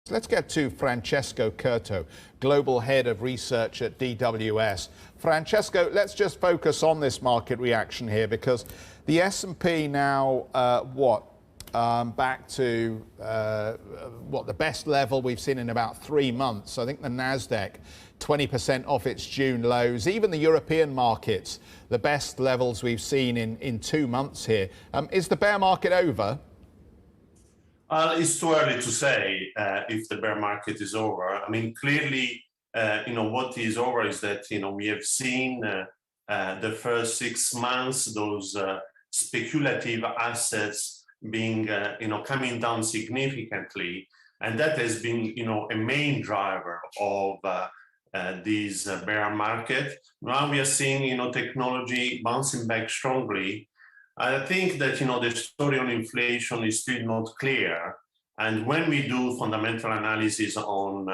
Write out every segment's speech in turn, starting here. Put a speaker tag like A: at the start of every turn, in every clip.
A: Let's get to Francesco Curto, Global Head of Research at DWS. Francesco, let's just focus on this market reaction here because the S&P now, back to the best level we've seen in about 3 months. I think the Nasdaq 20% off its June lows. Even the European markets, the best levels we've seen in 2 months here. Is the bear market over?
B: It's too early to say if the bear market is over. I mean, clearly, what is over is that, we have seen the first 6 months, those speculative assets being, coming down significantly. And that has been, a main driver of this bear market. Now we are seeing, technology bouncing back strongly. I think that, the story on inflation is still not clear. And when we do fundamental analysis on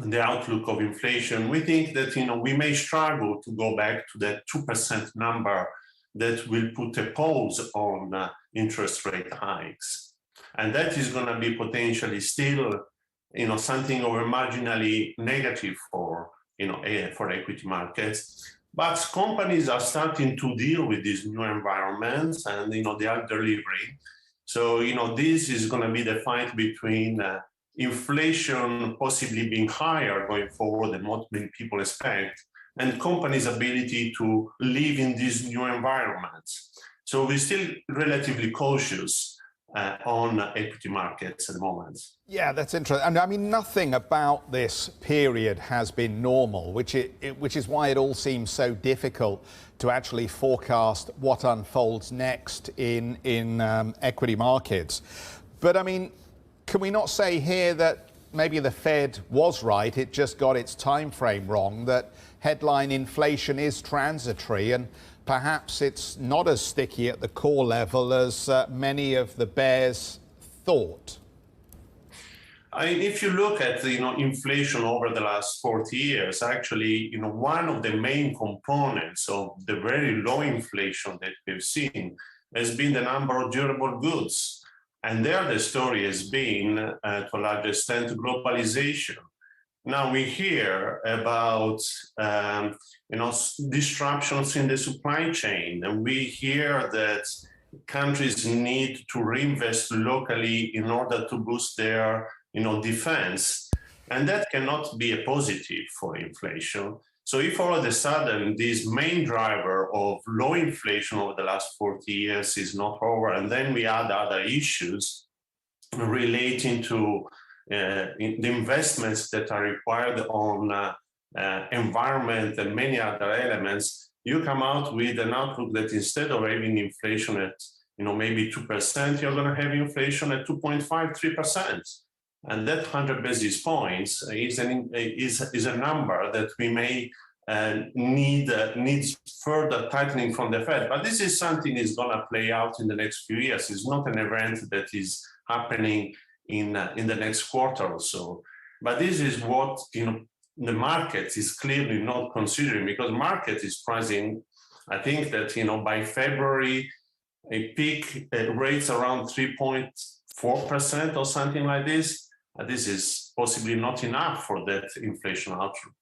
B: the outlook of inflation, we think that, we may struggle to go back to that 2% number that will put a pause on interest rate hikes. And that is going to be potentially still, something over marginally negative for, for equity markets. But companies are starting to deal with these new environments and, they are delivering. So, this is going to be the fight between inflation possibly being higher going forward than what many people expect, and companies' ability to live in these new environments. So we're still relatively cautious on equity markets at the moment.
A: Yeah, that's interesting. And I mean, nothing about this period has been normal, which is why it all seems so difficult to actually forecast what unfolds next in equity markets. But I mean, can we not say here that maybe the Fed was right, it just got its time frame wrong, that headline inflation is transitory and perhaps it's not as sticky at the core level as many of the bears thought?
B: I mean, if you look at inflation over the last 40 years, actually, one of the main components of the very low inflation that we've seen has been the number of durable goods. And there the story has been, to a large extent, globalization. Now we hear about disruptions in the supply chain, and we hear that countries need to reinvest locally in order to boost their defense, and that cannot be a positive for inflation. So if all of a sudden this main driver of low inflation over the last 40 years is not over, and then we add other issues relating to the investments that are required on environment and many other elements, you come out with an outlook that instead of having inflation at maybe 2%, you're going to have inflation at 2.5, 3%. And that 100 basis points is a number that we may needs further tightening from the Fed. But this is something that's going to play out in the next few years. It's not an event that is happening in the next quarter or so. But this is what the market is clearly not considering, because market is pricing, I think that by February, a peak rates around 3.4% or something like this. This is possibly not enough for that inflation outlook.